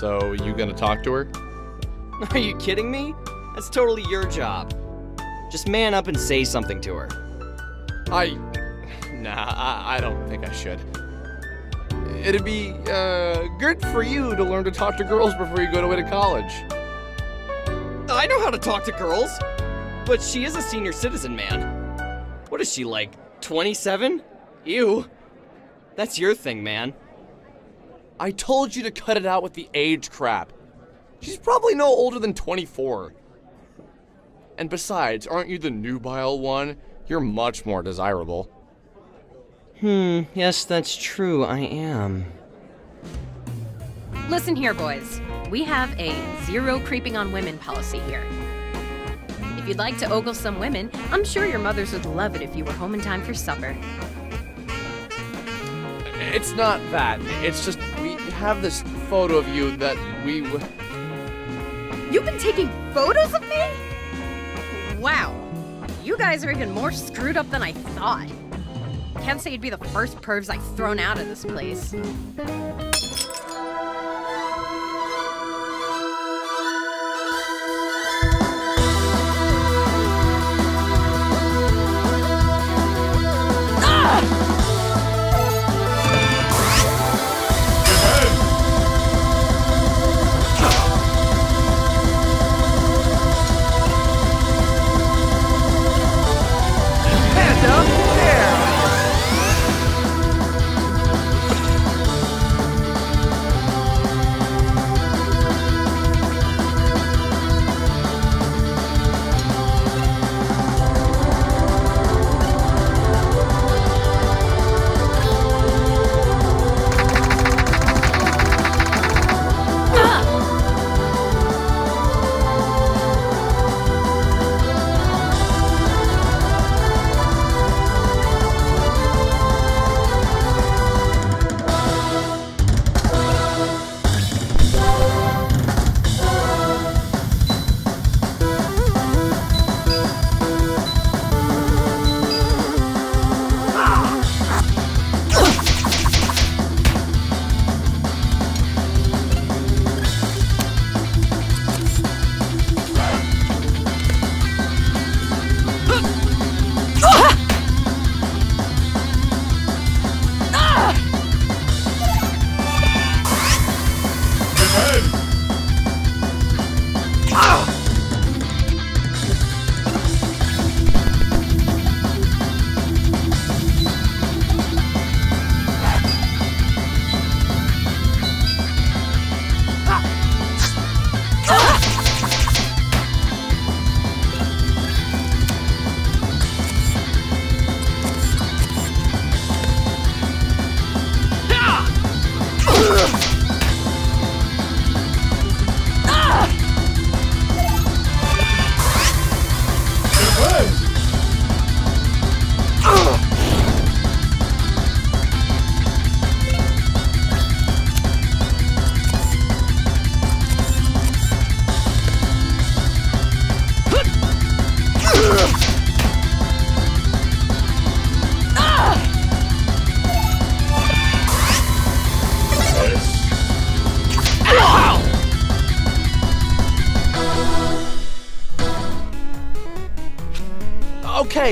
So, you gonna talk to her? Are you kidding me? That's totally your job. Just man up and say something to her. I don't think I should. It'd be, good for you to learn to talk to girls before you go away to college. I know how to talk to girls, but she is a senior citizen, man. What is she, like, 27? Ew. That's your thing, man. I told you to cut it out with the age crap. She's probably no older than 24. And besides, aren't you the nubile one? You're much more desirable. Yes, that's true, I am. Listen here, boys. We have a zero creeping on women policy here. If you'd like to ogle some women, I'm sure your mothers would love it if you were home in time for supper. It's not that. It's just we have this photo of you that we... You've been taking photos of me? Wow. You guys are even more screwed up than I thought. Can't say you'd be the first pervs I've thrown out of this place.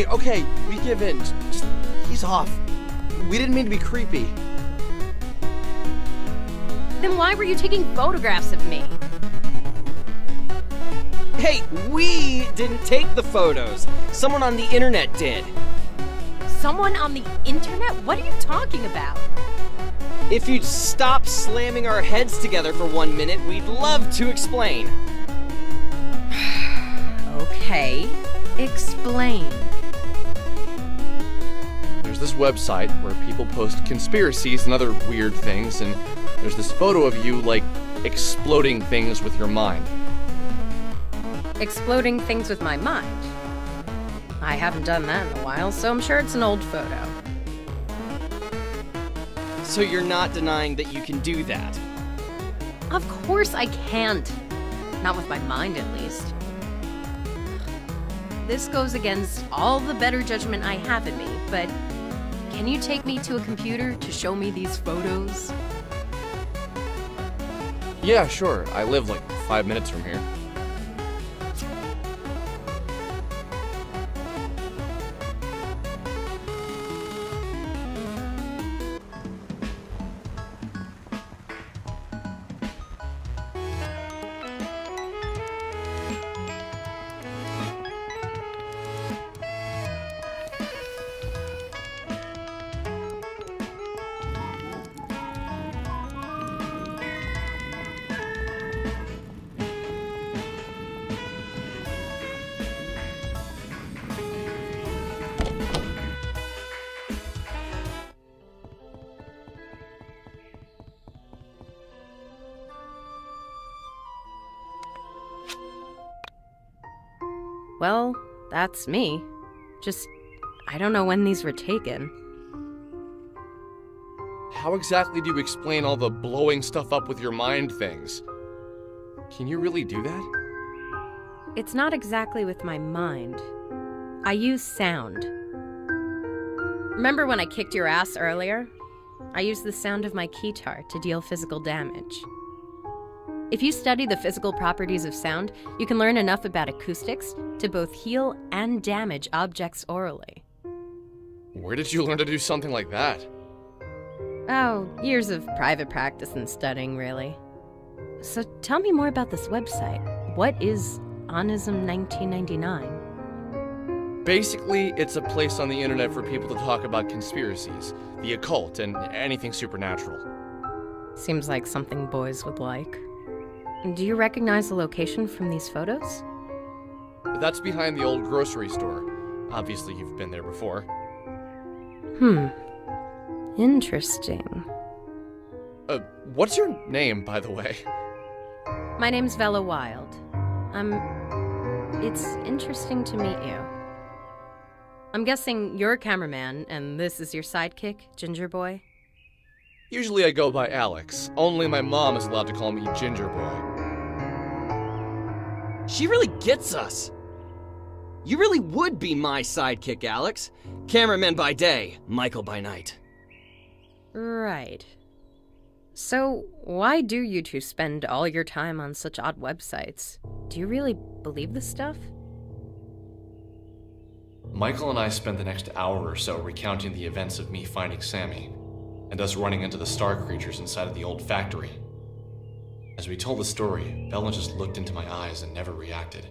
Okay, we give in. Just ease off. We didn't mean to be creepy. Then why were you taking photographs of me? Hey, we didn't take the photos. Someone on the internet did. Someone on the internet? What are you talking about? If you'd stop slamming our heads together for 1 minute, we'd love to explain. Okay, explain. There's this website where people post conspiracies and other weird things, and there's this photo of you, like, exploding things with your mind. Exploding things with my mind? I haven't done that in a while, so I'm sure it's an old photo. So you're not denying that you can do that? Of course I can't. Not with my mind, at least. This goes against all the better judgment I have in me, but can you take me to a computer to show me these photos? Yeah, sure. I live like 5 minutes from here. Well, that's me. Just, I don't know when these were taken. How exactly do you explain all the blowing stuff up with your mind things? Can you really do that? It's not exactly with my mind. I use sound. Remember when I kicked your ass earlier? I used the sound of my keytar to deal physical damage. If you study the physical properties of sound, you can learn enough about acoustics to both heal and damage objects orally. Where did you learn to do something like that? Oh, years of private practice and studying, really. So tell me more about this website. What is Onism 1999? Basically, it's a place on the internet for people to talk about conspiracies, the occult, and anything supernatural. Seems like something boys would like. Do you recognize the location from these photos? That's behind the old grocery store. Obviously, you've been there before. Interesting. What's your name, by the way? My name's Vella Wild. It's interesting to meet you. I'm guessing you're a cameraman, and this is your sidekick, Ginger Boy? Usually I go by Alex. Only my mom is allowed to call me Ginger Boy. She really gets us. You really would be my sidekick, Alex. Cameraman by day, Michael by night. Right. So, why do you two spend all your time on such odd websites? Do you really believe this stuff? Michael and I spent the next hour or so recounting the events of me finding Sammy, and us running into the star creatures inside of the old factory. As we told the story, Bella just looked into my eyes and never reacted.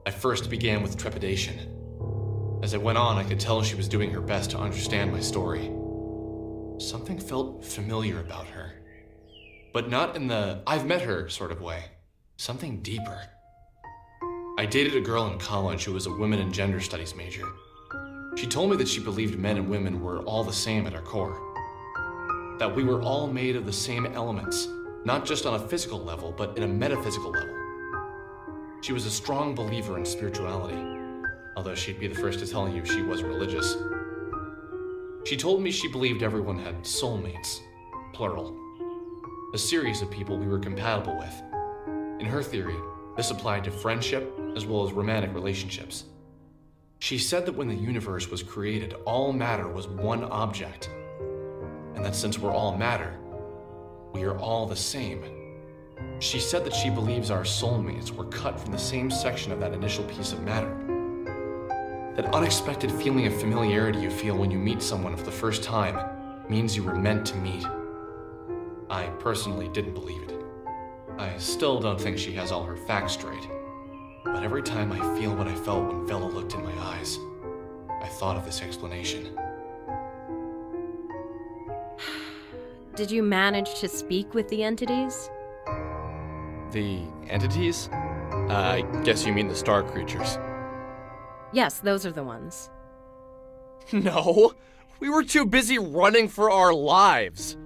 I first began with trepidation. As it went on, I could tell she was doing her best to understand my story. Something felt familiar about her. But not in the I've met her sort of way. Something deeper. I dated a girl in college who was a women and gender studies major. She told me that she believed men and women were all the same at our core. That we were all made of the same elements, not just on a physical level, but in a metaphysical level. She was a strong believer in spirituality, although she'd be the first to tell you she was religious. She told me she believed everyone had soulmates, plural, a series of people we were compatible with. In her theory, this applied to friendship as well as romantic relationships. She said that when the universe was created, all matter was one object, and that since we're all matter, we are all the same. She said that she believes our soulmates were cut from the same section of that initial piece of matter. That unexpected feeling of familiarity you feel when you meet someone for the first time means you were meant to meet. I personally didn't believe it. I still don't think she has all her facts straight. But every time I feel what I felt when Vella looked in my eyes, I thought of this explanation. Did you manage to speak with the entities? The entities? I guess you mean the star creatures. Yes, those are the ones. No, we were too busy running for our lives.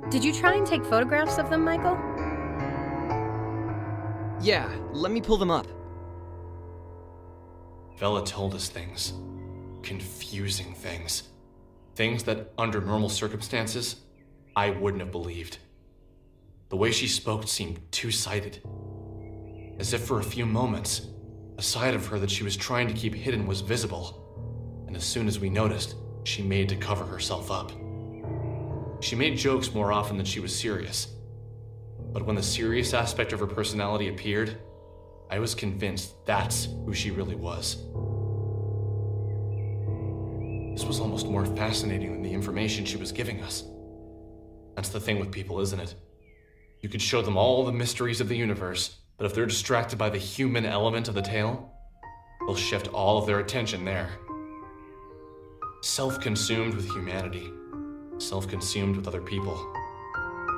Did you try and take photographs of them, Michael? Yeah, let me pull them up. Vella told us things. Confusing things. Things that, under normal circumstances, I wouldn't have believed. The way she spoke seemed two-sided. As if for a few moments, a side of her that she was trying to keep hidden was visible, and as soon as we noticed, she made to cover herself up. She made jokes more often than she was serious. But when the serious aspect of her personality appeared, I was convinced that's who she really was. This was almost more fascinating than the information she was giving us. That's the thing with people, isn't it? You could show them all the mysteries of the universe, but if they're distracted by the human element of the tale, they'll shift all of their attention there. Self-consumed with humanity. Self-consumed with other people.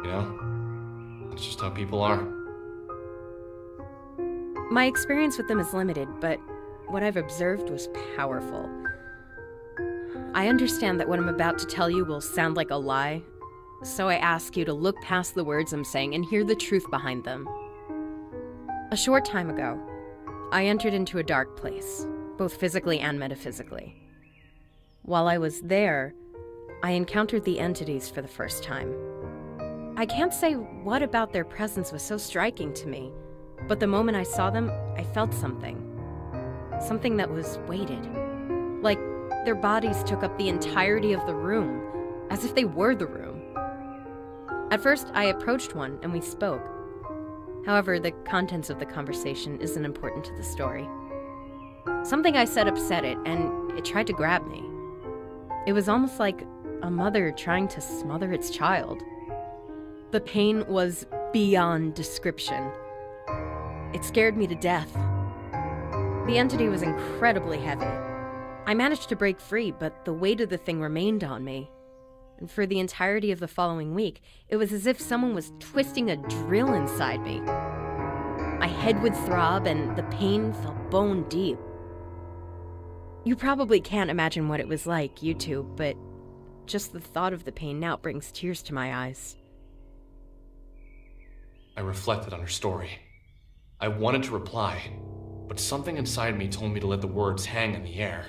You know? That's just how people are. My experience with them is limited, but what I've observed was powerful. I understand that what I'm about to tell you will sound like a lie, so I ask you to look past the words I'm saying and hear the truth behind them. A short time ago, I entered into a dark place, both physically and metaphysically. While I was there, I encountered the entities for the first time. I can't say what about their presence was so striking to me, but the moment I saw them, I felt something. Something that was weighted. Like their bodies took up the entirety of the room, as if they were the room. At first, I approached one and we spoke. However, the contents of the conversation isn't important to the story. Something I said upset it, and it tried to grab me. It was almost like a mother trying to smother its child. The pain was beyond description. It scared me to death. The entity was incredibly heavy. I managed to break free, but the weight of the thing remained on me. And for the entirety of the following week, it was as if someone was twisting a drill inside me. My head would throb, and the pain felt bone deep. You probably can't imagine what it was like, you two, but just the thought of the pain now brings tears to my eyes. I reflected on her story. I wanted to reply, but something inside me told me to let the words hang in the air.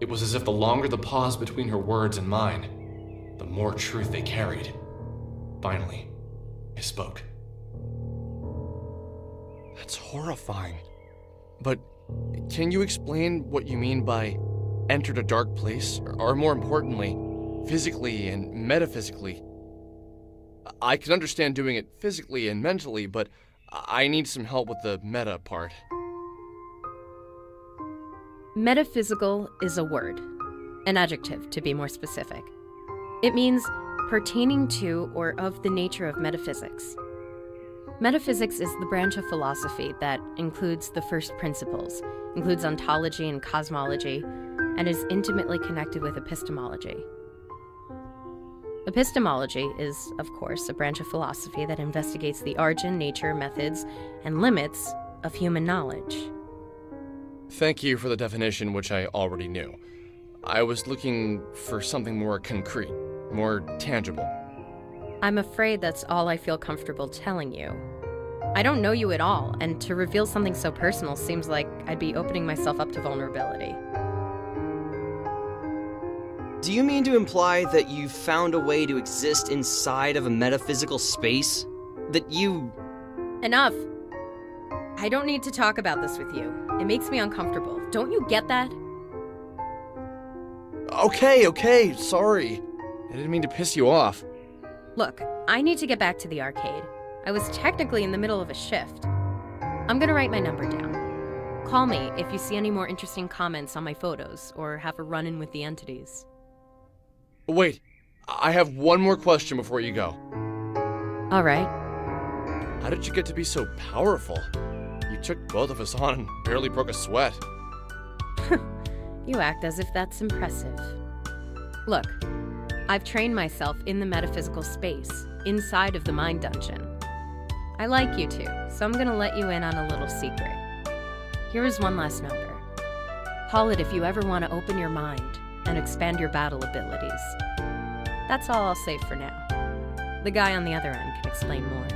It was as if the longer the pause between her words and mine, the more truth they carried. Finally, I spoke. That's horrifying. But can you explain what you mean by entered a dark place? Or more importantly, physically and metaphysically? I can understand doing it physically and mentally, but I need some help with the meta part. Metaphysical is a word, an adjective to be more specific. It means pertaining to or of the nature of metaphysics. Metaphysics is the branch of philosophy that includes the first principles, includes ontology and cosmology, and is intimately connected with epistemology. Epistemology is, of course, a branch of philosophy that investigates the origin, nature, methods, and limits of human knowledge. Thank you for the definition, which I already knew. I was looking for something more concrete, more tangible. I'm afraid that's all I feel comfortable telling you. I don't know you at all, and to reveal something so personal seems like I'd be opening myself up to vulnerability. Do you mean to imply that you've found a way to exist inside of a metaphysical space? That you... Enough! I don't need to talk about this with you. It makes me uncomfortable. Don't you get that? Okay, sorry. I didn't mean to piss you off. Look, I need to get back to the arcade. I was technically in the middle of a shift. I'm gonna write my number down. Call me if you see any more interesting comments on my photos, or have a run-in with the entities. Wait, I have one more question before you go. Alright. How did you get to be so powerful? You took both of us on and barely broke a sweat. You act as if that's impressive. Look, I've trained myself in the metaphysical space, inside of the mind dungeon. I like you two, so I'm gonna let you in on a little secret. Here is one last number. Call it if you ever want to open your mind and expand your battle abilities. That's all I'll say for now. The guy on the other end can explain more.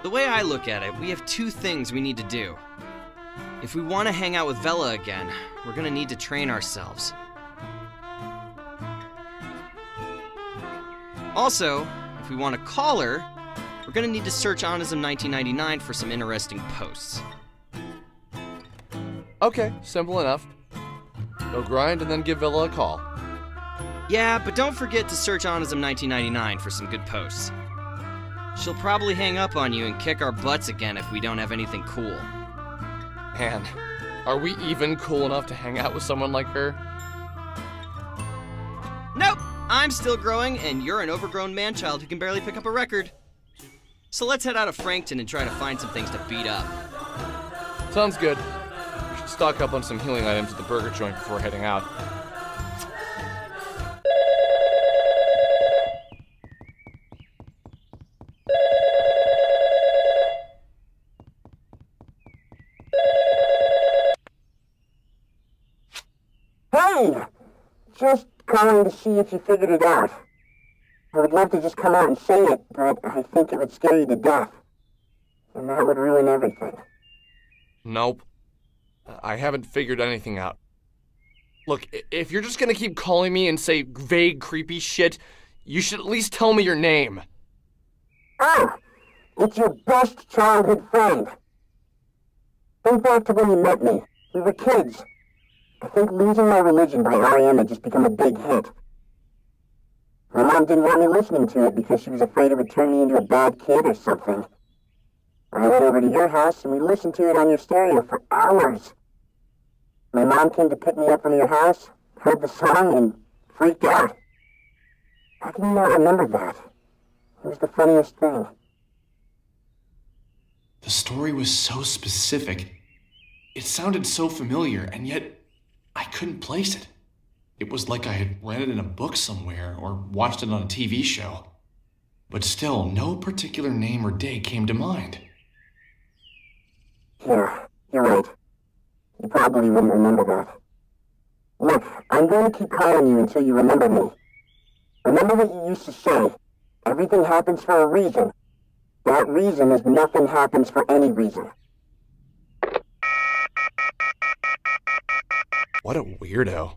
The way I look at it, we have two things we need to do. If we want to hang out with Vela again, we're gonna need to train ourselves. Also, if we want to call her, we're gonna need to search Onism 1999 for some interesting posts. Okay, simple enough. Go grind and then give Villa a call. Yeah, but don't forget to search Onism 1999 for some good posts. She'll probably hang up on you and kick our butts again if we don't have anything cool. Man, are we even cool enough to hang out with someone like her? Nope! I'm still growing, and you're an overgrown man-child who can barely pick up a record. So let's head out of Frankton and try to find some things to beat up. Sounds good. We should stock up on some healing items at the burger joint before heading out. Hey! Just calling to see if you figured it out. I would love to just come out and say it, but I think it would scare you to death. And that would ruin everything. Nope. I haven't figured anything out. Look, if you're just gonna keep calling me and say vague, creepy shit, you should at least tell me your name. Oh! It's your best childhood friend. Think back to when you met me. We were kids. I think Losing My Religion by R.E.M. had just become a big hit. My mom didn't want me listening to it because she was afraid it would turn me into a bad kid or something. I went over to your house and we listened to it on your stereo for hours. My mom came to pick me up from your house, heard the song, and freaked out. How can you not remember that? It was the funniest thing. The story was so specific. It sounded so familiar, and yet I couldn't place it. It was like I had read it in a book somewhere or watched it on a TV show. But still, no particular name or date came to mind. Yeah, you're right. You probably wouldn't remember that. Look, I'm going to keep calling you until you remember me. Remember what you used to say. Everything happens for a reason. That reason is nothing happens for any reason. What a weirdo.